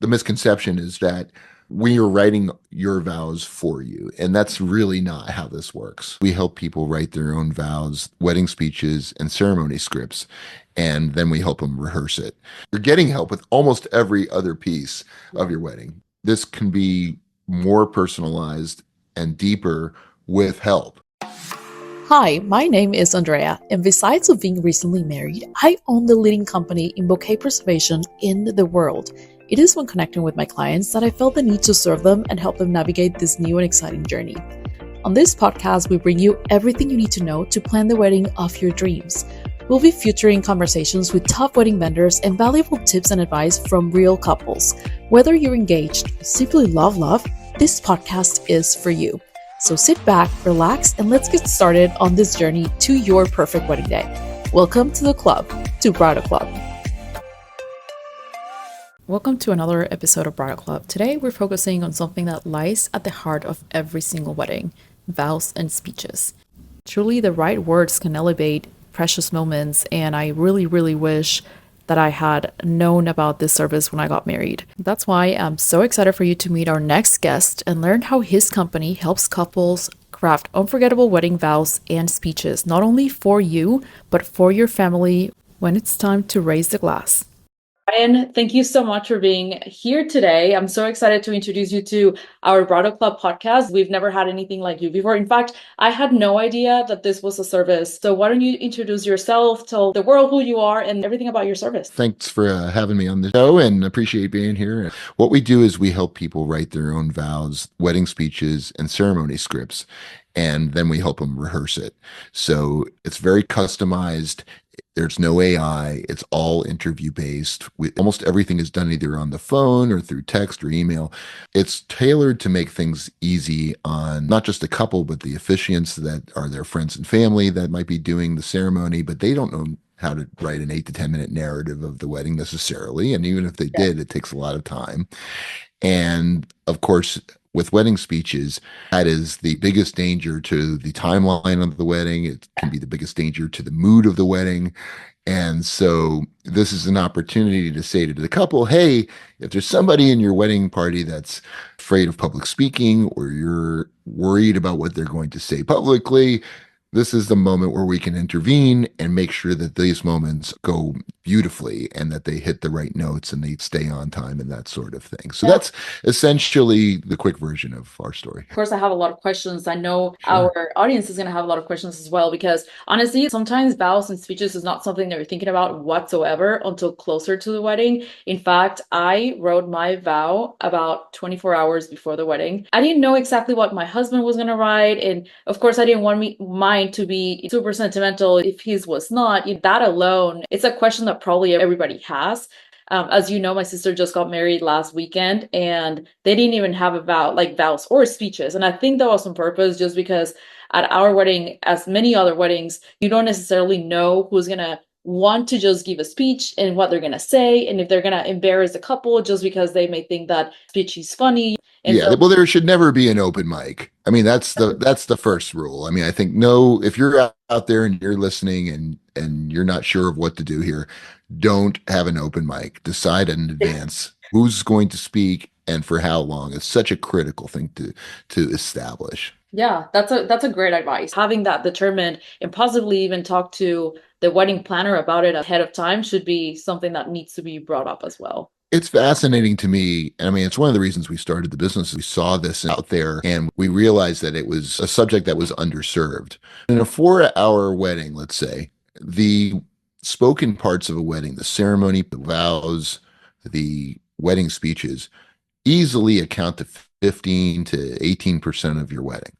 the misconception is that we are writing your vows for you. And that's really not how this works. We help people write their own vows, wedding speeches, and ceremony scripts. And then we help them rehearse it. You're getting help with almost every other piece of your wedding. This can be more personalized and deeper with help. Hi, my name is Andrea, and besides of being recently married, I own the leading company in bouquet preservation in the world. It is when connecting with my clients that I felt the need to serve them and help them navigate this new and exciting journey. On this podcast, we bring you everything you need to know to plan the wedding of your dreams. We'll be featuring conversations with top wedding vendors and valuable tips and advice from real couples. Whether you're engaged or simply love, this podcast is for you. So sit back, relax, and let's get started on this journey to your perfect wedding day. Welcome to the club, to Bridal Club. Welcome to another episode of Bridal Club. Today, we're focusing on something that lies at the heart of every single wedding, vows and speeches. Truly, the right words can elevate precious moments, and I really wish that I had known about this service when I got married. That's why I'm so excited for you to meet our next guest and learn how his company helps couples craft unforgettable wedding vows and speeches, not only for you, but for your family when it's time to raise the glass. Ryan, thank you so much for being here today. I'm so excited to introduce you to our Bridal Club podcast. We've never had anything like you before. In fact, I had no idea that this was a service. So why don't you introduce yourself, tell the world who you are and everything about your service. Thanks for having me on the show and appreciate being here. What we do is we help people write their own vows, wedding speeches, and ceremony scripts. And then we help them rehearse it. So it's very customized. There's no AI. It's all interview based. Almost everything is done either on the phone or through text or email. It's tailored to make things easy on not just the couple, but the officiants that are their friends and family that might be doing the ceremony, but they don't know how to write an 8 to 10 minute narrative of the wedding necessarily. And even if they did, it takes a lot of time. And of course, with wedding speeches, that is the biggest danger to the timeline of the wedding. It can be the biggest danger to the mood of the wedding. And so this is an opportunity to say to the couple, hey, if there's somebody in your wedding party that's afraid of public speaking or you're worried about what they're going to say publicly, this is the moment where we can intervene and make sure that these moments go beautifully and that they hit the right notes and they stay on time and that sort of thing. So that's essentially the quick version of our story. Of course, I have a lot of questions. I know our audience is going to have a lot of questions as well, because honestly, sometimes vows and speeches is not something that you're thinking about whatsoever until closer to the wedding. In fact, I wrote my vow about 24 hours before the wedding. I didn't know exactly what my husband was going to write. And of course, I didn't want mine to be super sentimental if his was not. That alone, it's a question that probably everybody has. As you know, my sister just got married last weekend and they didn't even have a vow, like vows or speeches. And I think that was on purpose, just because at our wedding, as many other weddings, you don't necessarily know who's going to want to just give a speech and what they're going to say. And if they're going to embarrass the couple just because they may think that speech is funny. And well, there should never be an open mic. I mean, that's the first rule. I mean, I think if you're out there and you're listening and you're not sure of what to do here, don't have an open mic. Decide in advance who's going to speak and for how long. It's such a critical thing to establish. Yeah, that's a great advice. Having that determined and possibly even talk to the wedding planner about it ahead of time should be something that needs to be brought up as well. It's fascinating to me. I mean, it's one of the reasons we started the business. We saw this out there and we realized that it was a subject that was underserved. In a 4-hour wedding, let's say, the spoken parts of a wedding, the ceremony, the vows, the wedding speeches, easily account to 15 to 18% of your wedding.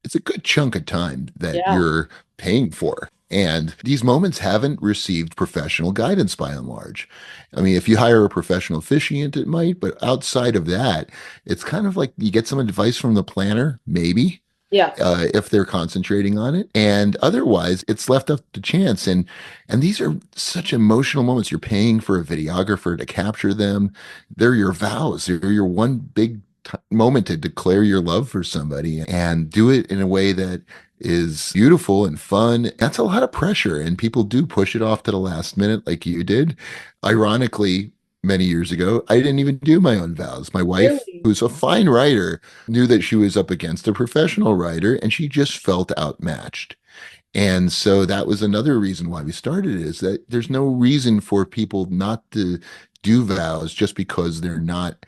It's a good chunk of time that you're paying for. And these moments haven't received professional guidance by and large. I mean, if you hire a professional officiant, it might, but outside of that, it's kind of like you get some advice from the planner, maybe, if they're concentrating on it. And otherwise, it's left up to chance. And these are such emotional moments. You're paying for a videographer to capture them. They're your vows. They're your one big moment to declare your love for somebody and do it in a way that is beautiful and fun. That's a lot of pressure, and people do push it off to the last minute like you did. Ironically, many years ago, I didn't even do my own vows. My wife, Really? who's a fine writer, knew that she was up against a professional writer and she just felt outmatched. And so that was another reason why we started it, is that there's no reason for people not to do vows just because they're not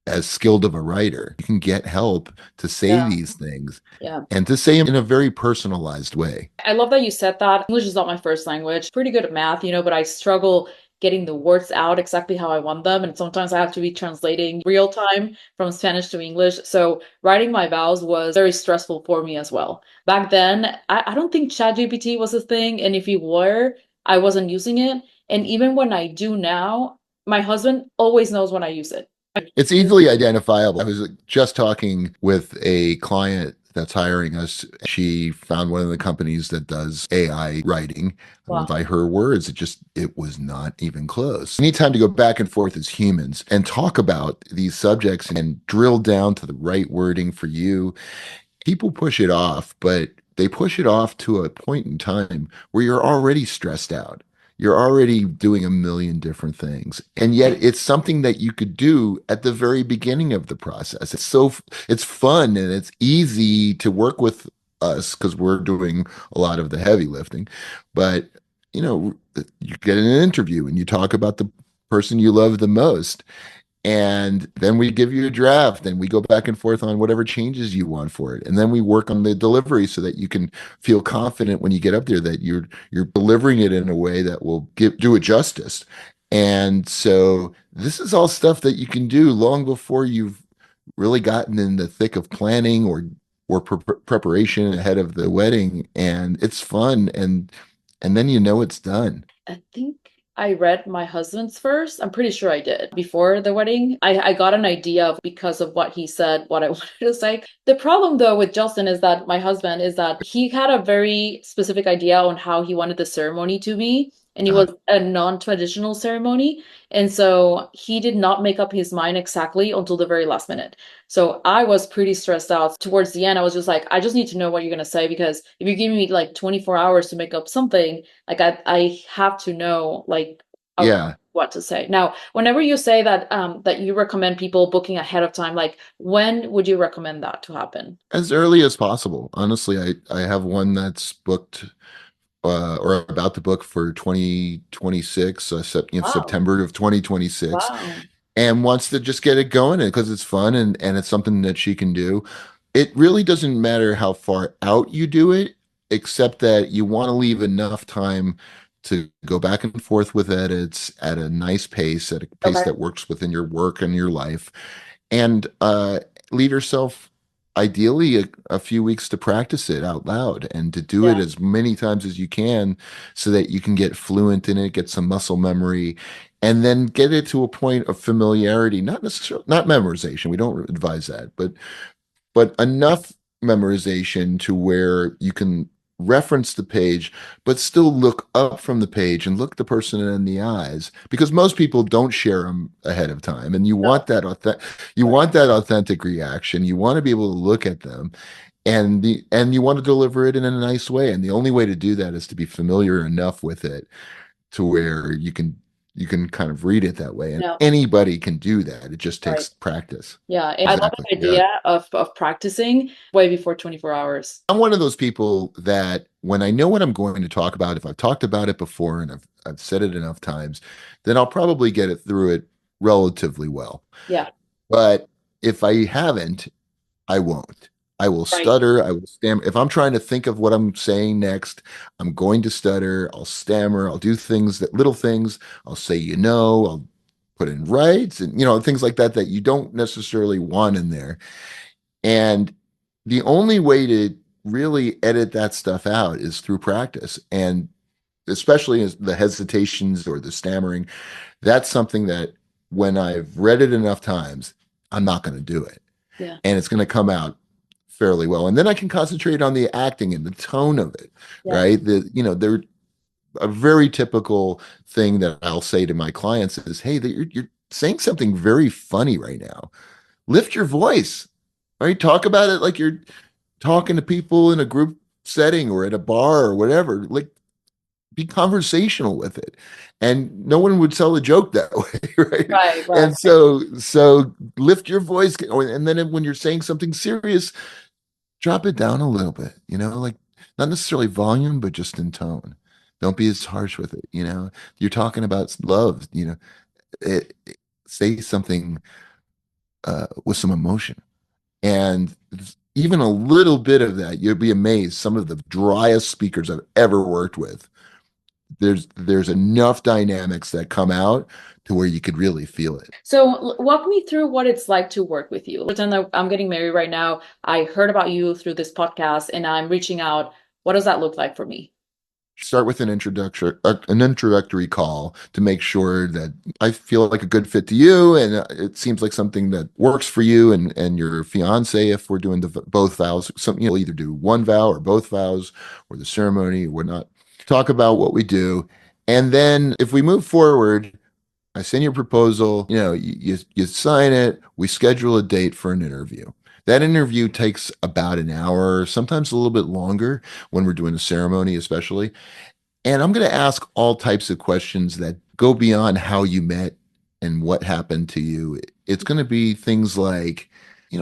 as skilled of a writer. You can get help to say Yeah. these things Yeah. and to say them in a very personalized way. I love that you said that. English is not my first language. Pretty good at math, but I struggle getting the words out exactly how I want them. And sometimes I have to be translating real time from Spanish to English. So writing my vows was very stressful for me as well. Back then, I don't think ChatGPT was a thing. And if you were, I wasn't using it. And even when I do now, my husband always knows when I use it. It's easily identifiable. I was just talking with a client that's hiring us. She found one of the companies that does AI writing. And Wow. by her words, it was not even close. We need time to go back and forth as humans and talk about these subjects and drill down to the right wording for you. People push it off, but they push it off to a point in time where you're already stressed out. You're already doing a million different things. And yet it's something that you could do at the very beginning of the process. It's fun and it's easy to work with us because we're doing a lot of the heavy lifting. But, you get an interview and you talk about the person you love the most, and then we give you a draft and we go back and forth on whatever changes you want for it. And then we work on the delivery so that you can feel confident when you get up there that you're delivering it in a way that will do it justice. And so this is all stuff that you can do long before you've really gotten in the thick of planning or preparation ahead of the wedding. And it's fun, and then it's done. I think I read my husband's first. I'm pretty sure I did before the wedding. I got an idea of because of what he said, what I wanted to say. The problem though with Justin is that my husband is that he had a very specific idea on how he wanted the ceremony to be. And it Uh, was a non-traditional ceremony. And so he did not make up his mind exactly until the very last minute. So I was pretty stressed out. Towards the end, I was just like, I just need to know what you're gonna say because if you give me like 24 hours to make up something, like I have to know like yeah, what to say. Now, whenever you say that that you recommend people booking ahead of time, like when would you recommend that to happen? as early as possible. Honestly, I have one that's booked or about to book for 2026, Wow. September of 2026, Wow. and wants to just get it going because it's fun and it's something that she can do. It really doesn't matter how far out you do it, except that you want to leave enough time to go back and forth with edits at a nice pace, at a pace Okay. that works within your work and your life, and leave yourself ideally a few weeks to practice it out loud and to do it Yeah. as many times as you can so that you can get fluent in it, get some muscle memory, and then get it to a point of familiarity, not necessarily not memorization. We don't advise that, but enough memorization to where you can reference the page, but still look up from the page and look the person in the eyes, because most people don't share them ahead of time, and No. you Right. want that authentic reaction. You want to be able to look at them, and you want to deliver it in a nice way. And the only way to do that is to be familiar enough with it to where you can kind of read it that way. And No. anybody can do that. It just Right. takes practice. Yeah. And I love Exactly. the Yeah. idea of practicing way before 24 hours. I'm one of those people that when I know what I'm going to talk about, if I've talked about it before and I've said it enough times, then I'll probably get it through it relatively well. Yeah. But if I haven't, I won't. I will Right. stutter. I will stammer. If I'm trying to think of what I'm saying next, I'm going to stutter. I'll stammer. I'll do little things. I'll say, I'll put in rights and, things like that you don't necessarily want in there. And the only way to really edit that stuff out is through practice. And especially as the hesitations or the stammering, that's something that when I've read it enough times, I'm not going to do it. Yeah. And it's going to come out fairly well. And then I can concentrate on the acting and the tone of it, Yeah. right? They're a very typical thing that I'll say to my clients is, hey, you're saying something very funny right now. Lift your voice, right? Talk about it like you're talking to people in a group setting or at a bar or whatever. Like, be conversational with it. And no one would tell a joke that way, right? Right, right. And so lift your voice, and then when you're saying something serious, drop it down a little bit, like not necessarily volume, but just in tone. Don't be as harsh with it, You're talking about love, say something with some emotion. And even a little bit of that, you'll be amazed. Some of the driest speakers I've ever worked with, there's enough dynamics that come out to where you could really feel it. So walk me through what it's like to work with you. Pretend that I'm getting married right now. I heard about you through this podcast and I'm reaching out. What does that look like for me? Start with an introductory call to make sure that I feel like a good fit to you, and it seems like something that works for you and your fiance. If we're doing both vows, something you'll either do one vow or both vows, or the ceremony or whatnot. Talk about what we do, and then if we move forward, I send you a proposal. You sign it. We schedule a date for an interview. That interview takes about an hour, sometimes a little bit longer when we're doing a ceremony, especially. And I'm going to ask all types of questions that go beyond how you met and what happened to you. It's going to be things like,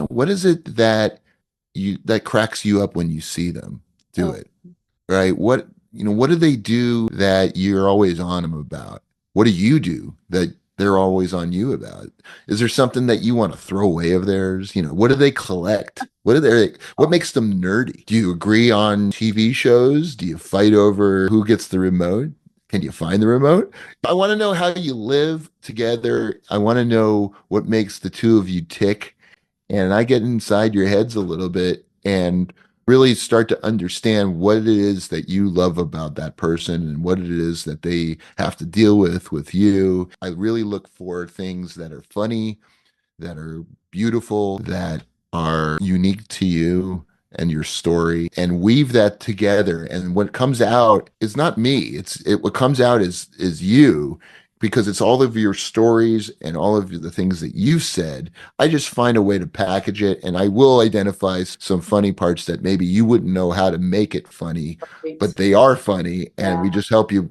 what is it that cracks you up when you see them do Oh, it? Right? What do they do that you're always on them about? What do you do that they're always on you about? Is there something that you want to throw away of theirs? What do they collect? What makes them nerdy? Do you agree on TV shows? Do you fight over who gets the remote? Can you find the remote? I want to know how you live together. I want to know what makes the two of you tick, and I get inside your heads a little bit and really start to understand what it is that you love about that person and what it is that they have to deal with you. I really look for things that are funny, that are beautiful, that are unique to you and your story, and weave that together. And what comes out is not me. What comes out is you, because it's all of your stories and all of the things that you've said. I just find a way to package it, and I will identify some funny parts that maybe you wouldn't know how to make it funny, great. but they are funny, and we Yeah. just help you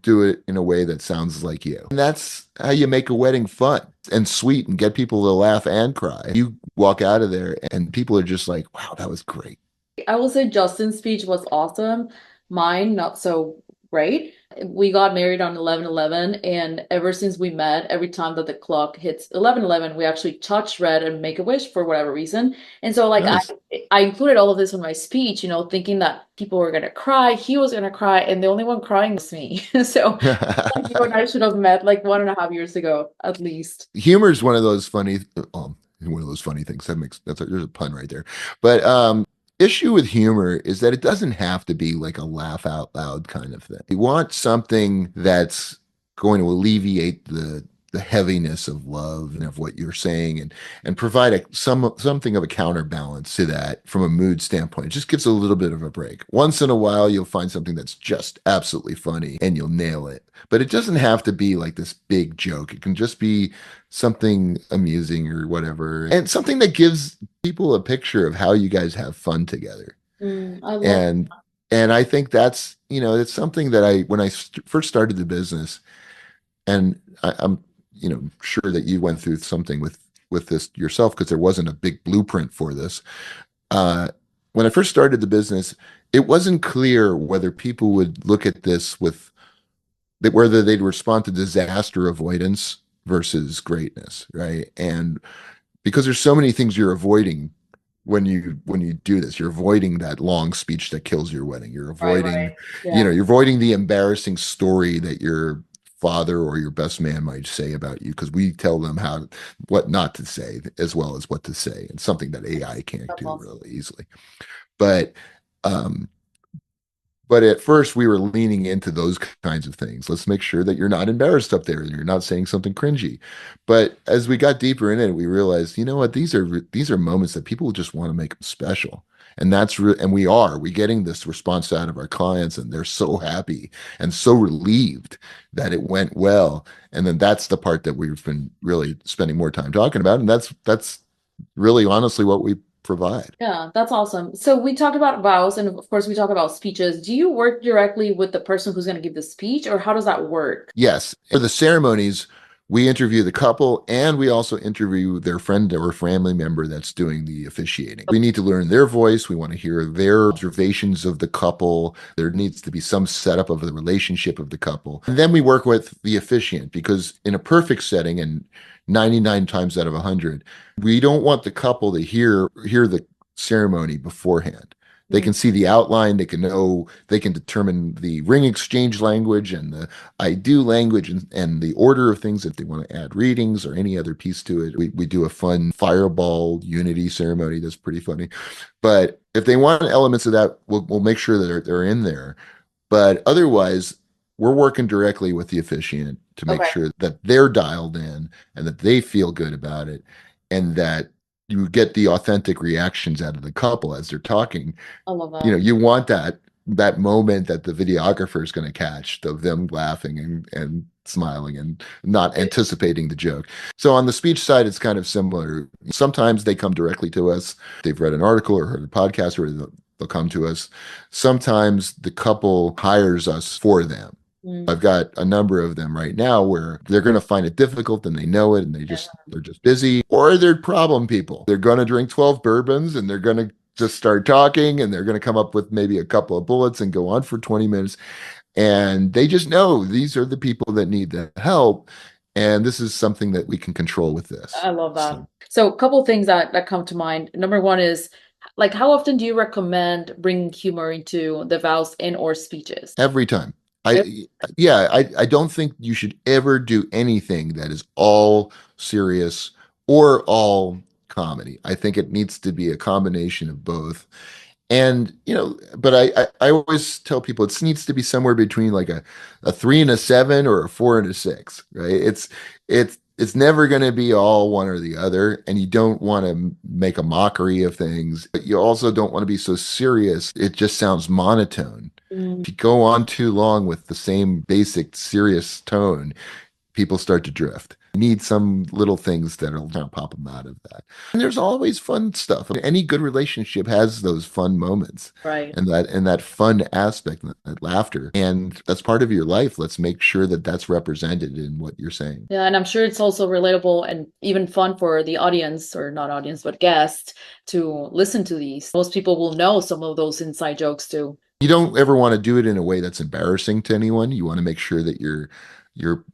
do it in a way that sounds like you. And that's how you make a wedding fun and sweet and get people to laugh and cry. You walk out of there and people are just like, wow, that was great. I will say Justin's speech was awesome. Mine, not so great. We got married on 11/11, and ever since we met, every time that the clock hits 11/11, we actually touch red and make a wish for whatever reason. And so, like, Nice. I included all of this in my speech, thinking that people were gonna cry, he was gonna cry, and the only one crying was me. So, you and I should have met like 1.5 years ago, at least. Humor is one of those funny things. There's a pun right there. But issue with humor is that it doesn't have to be like a laugh out loud kind of thing. You want something that's going to alleviate the heaviness of love and of what you're saying, and provide something of a counterbalance to that from a mood standpoint. It just gives a little bit of a break. Once in a while, you'll find something that's just absolutely funny and you'll nail it. But it doesn't have to be like this big joke. It can just be something amusing or whatever, and something that gives people a picture of how you guys have fun together. I love. And I think that's, it's something that when I first started the business, and I'm sure that you went through something with this yourself, because there wasn't a big blueprint for this. Uh, when I first started the business, it wasn't clear whether people would look at this whether they'd respond to disaster avoidance versus greatness, right? And because there's so many things you're avoiding when you do this, you're avoiding that long speech that kills your wedding. You're Right, avoiding, right. Yeah. you're avoiding the embarrassing story that your father or your best man might say about you, because we tell them what not to say as well as what to say, and something that AI can't That's do awesome. really easily. But um, but at first, we were leaning into those kinds of things. Let's make sure that you're not embarrassed up there and you're not saying something cringy. But as we got deeper in it, we realized, you know what? These are moments that people just want to make them special. And and we're getting this response out of our clients, and they're so happy and so relieved that it went well. And then that's the part that we've been really spending more time talking about. And that's really honestly provide. Yeah, that's awesome. So we talked about vows, and of course we talk about speeches. Do you work directly with the person who's going to give the speech, or how does that work? Yes. For the ceremonies, we interview the couple and we also interview their friend or family member that's doing the officiating. We need to learn their voice. We want to hear their observations of the couple. There needs to be some setup of the relationship of the couple. And then we work with the officiant because in a perfect setting, and 99 times out of 100, we don't want the couple to hear the ceremony beforehand. They Mm, can see the outline, they can know, they can determine the ring exchange language and the I do language and the order of things if they want to add readings or any other piece to it. We do a fun fireball unity ceremony that's pretty funny. But if they want elements of that, we'll make sure that they're in there. But otherwise, we're working directly with the officiant to make okay, sure that they're dialed in and that they feel good about it and that you get the authentic reactions out of the couple as they're talking. I love You know, that. you want that moment that the videographer is going to catch of them laughing and smiling and not anticipating the joke. So on the speech side, it's kind of similar. Sometimes they come directly to us. They've read an article or heard a podcast, or they'll come to us. Sometimes the couple hires us for them. Mm, I've got a number of them right now where they're going to find it difficult and they know it and they're just busy, or they're problem people. They're going to drink 12 bourbons and they're going to just start talking and they're going to come up with maybe a couple of bullets and go on for 20 minutes. And they just know these are the people that need the help. And this is something that we can control with this. I love that. So So a couple things that come to mind. Number one is like how often do you recommend bringing humor into the vows and or speeches? every time. Yep. I don't think you should ever do anything that is all serious or all comedy. I think it needs to be a combination of both. And but I always tell people it needs to be somewhere between like a 3 and a 7 or a 4 and a 6, right? It's never going to be all one or the other, and you don't want to make a mockery of things, but you also don't want to be so serious. It just sounds monotone. Mm, If you go on too long with the same basic serious tone, people start to drift. You need some little things that'll kind of pop them out of that. And there's always fun stuff. Any good relationship has those fun moments right. and that fun aspect, that laughter. And that's part of your life. Let's make sure that that's represented in what you're saying. Yeah, and I'm sure it's also relatable and even fun for the audience, or not audience, but guests to listen to these. Most people will know some of those inside jokes too. You don't ever want to do it in a way that's embarrassing to anyone. You want to make sure that you're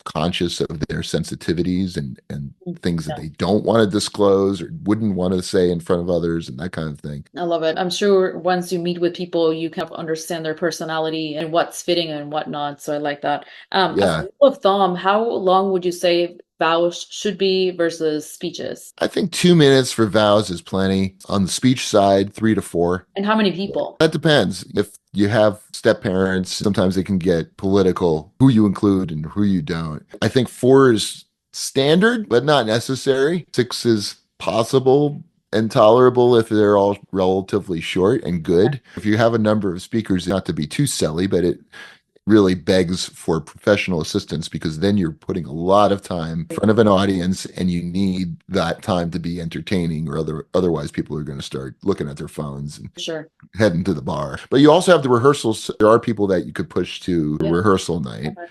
conscious of their sensitivities and Mm, things that yeah, they don't want to disclose or wouldn't want to say in front of others and that kind of thing. I love it. I'm sure once you meet with people, you kind of understand their personality and what's fitting and whatnot. So I like that. As a Yeah, rule of thumb, how long would you say vows should be versus speeches? I think 2 minutes for vows is plenty. On the speech side, 3 to 4. And how many people? That depends. If you have step parents, sometimes they can get political, who you include and who you don't. I think 4 is standard, but not necessary. 6 is possible and tolerable if they're all relatively short and good. If you have a number of speakers, not to be too silly, but it really begs for professional assistance because then you're putting a lot of time in front of an audience and you need that time to be entertaining or otherwise people are going to start looking at their phones and Sure. heading to the bar. But you also have the rehearsals. There are people that you could push to Yeah. rehearsal night. Okay.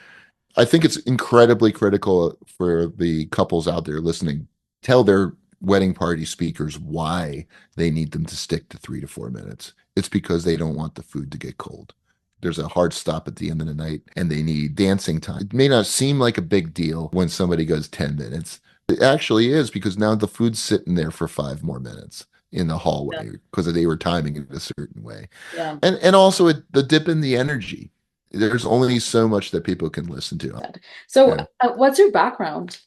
I think it's incredibly critical for the couples out there listening. Tell their wedding party speakers why they need them to stick to 3 to 4 minutes. It's because they don't want the food to get cold. There's a hard stop at the end of the night and they need dancing time. It may not seem like a big deal when somebody goes 10 minutes. It actually is because now the food's sitting there for 5 more minutes in the Yeah. hallway because they were timing it a certain way. Yeah. And also the dip in the energy. There's only so much that people can listen to. So, Yeah. what's your background?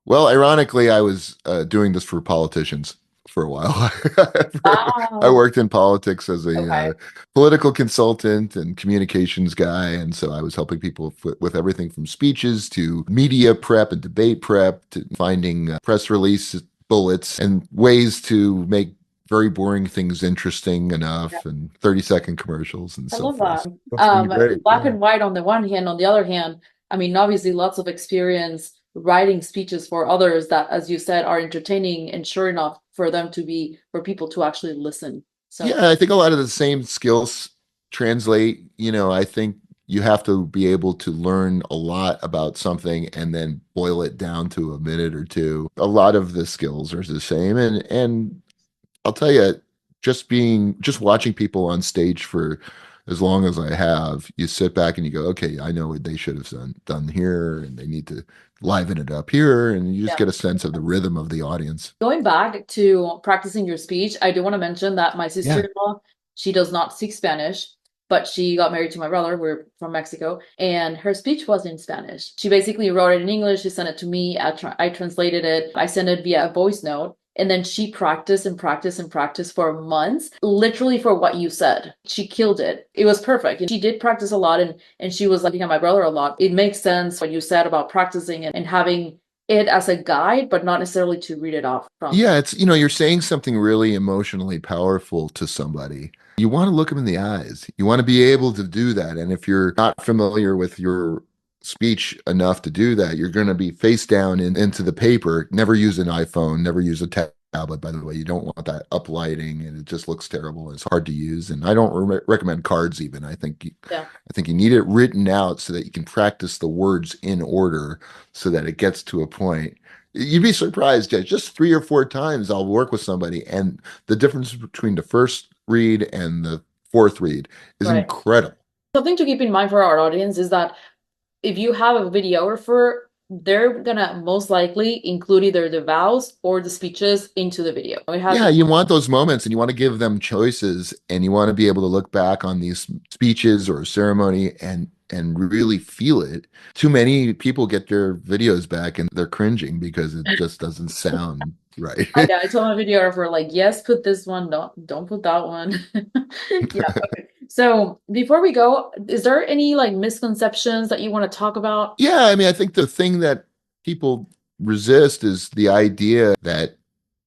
Well, ironically, I was doing this for politicians for a while. I Oh, worked in politics as a okay. political consultant and communications guy, and so I was helping people with everything from speeches to media prep and debate prep to finding press release bullets and ways to make very boring things interesting Yeah, enough and 30-second commercials and I so love forth. that. It's been great. Black Yeah. and white on the one hand, on the other hand, I mean, obviously lots of experience writing speeches for others that, as you said, are entertaining and sure enough for people to actually listen. So Yeah, I think a lot of the same skills translate. I think you have to be able to learn a lot about something and then boil it down to a minute or two. A lot of the skills are the same. And I'll tell you, just watching people on stage for as long as I have, you sit back and you go, okay, I know what they should have done here, and they need to liven it up here, and you just yeah. get a sense of the rhythm of the audience. Going back to practicing your speech, I do want to mention that my Yeah. sister-in-law, she does not speak Spanish, but she got married to my brother. We're from Mexico, and her speech was in Spanish. She basically wrote it in English. She sent it to me. I translated it. I sent it via a voice note. And then she practiced and practiced and practiced for months, literally for what you said. She killed it. It was perfect. And she did practice a lot, and she was looking at my brother a lot. It makes sense what you said about practicing and having it as a guide, but not necessarily to read it off from. Yeah, you're saying something really emotionally powerful to somebody. You want to look them in the eyes. You want to be able to do that. And if you're not familiar with your speech enough to do that, you're going to be face down into the paper. Never use an iPhone, never use a tablet, by the way. You don't want that uplighting, and it just looks terrible. It's hard to use. And I don't recommend cards even. Yeah. I think you need it written out so that you can practice the words in order so that it gets to a point. You'd be surprised, Jay. Just 3 or 4 times I'll work with somebody, and the difference between the first read and the fourth read is Right. incredible. Something to keep in mind for our audience is that if you have a videographer, they're gonna most likely include either the vows or the speeches into the video. Yeah, you want those moments, and you want to give them choices, and you want to be able to look back on these speeches or ceremony and really feel it. Too many people get their videos back and they're cringing because it just doesn't sound right. I told my videographer, like, yes, put this one, don't put that one. Yeah. Okay. So before we go, is there any like misconceptions that you want to talk about? Yeah, I mean, I think the thing that people resist is the idea that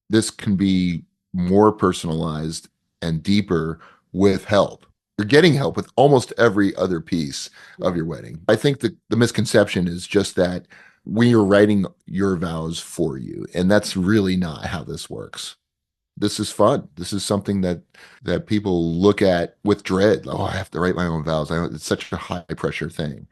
this can be more personalized and deeper with help. You're getting help with almost every other piece of your wedding. I think the misconception is just that we are writing your vows for you, and that's really not how this works. This is fun. This is something that people look at with dread. Oh, I have to write my own vows. It's such a high pressure thing.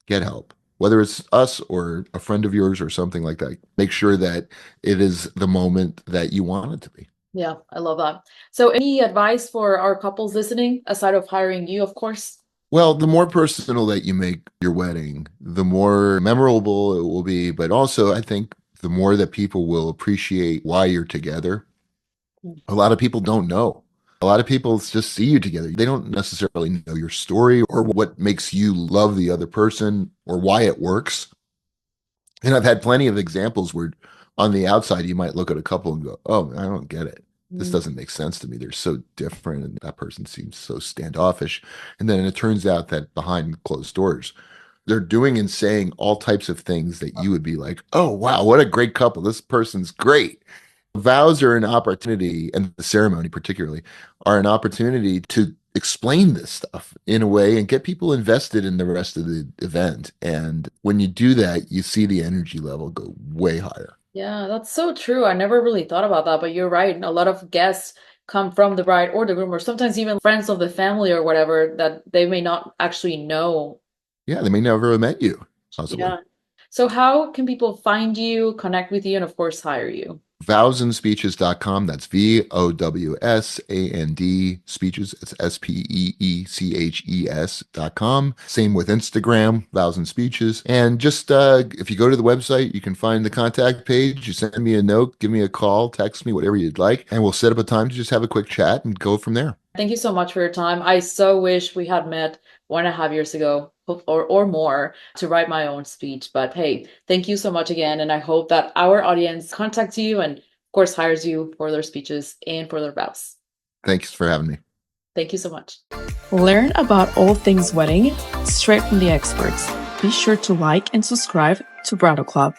Get help. Whether it's us or a friend of yours or something like that, make sure that it is the moment that you want it to be. Yeah, I love that. So any advice for our couples listening, aside of hiring you, of course? Well, the more personal that you make your wedding, the more memorable it will be. But also, I think the more that people will appreciate why you're together. A lot of people don't know. A lot of people just see you together. They don't necessarily know your story or what makes you love the other person or why it works. And I've had plenty of examples where on the outside, you might look at a couple and go, oh, I don't get it. This doesn't make sense to me. They're so different. And that person seems so standoffish. And then it turns out that behind closed doors, they're doing and saying all types of things that you would be like, oh, wow, what a great couple. This person's great. Vows are an opportunity, and the ceremony particularly, are an opportunity to explain this stuff in a way and get people invested in the rest of the event. And when you do that, you see the energy level go way higher. Yeah, that's so true. I never really thought about that, but you're right. A lot of guests come from the bride or the groom, or sometimes even friends of the family or whatever that they may not actually know. Yeah, they may never have met you, possibly. Yeah. So how can people find you, connect with you, and of course, hire you? Vowsandspeeches.com. That's VOWSAND speeches. It's SPEECHES.com. Same with Instagram, Vows and Speeches. And just if you go to the website, you can find the contact page. You send me a note, give me a call, text me, whatever you'd like, and we'll set up a time to just have a quick chat and go from there. Thank you so much for your time. I so wish we had met 1.5 years ago or more to write my own speech. But hey, thank you so much again. And I hope that our audience contacts you and, of course, hires you for their speeches and for their vows. Thanks for having me. Thank you so much. Learn about all things wedding straight from the experts. Be sure to like and subscribe to Bridal Club.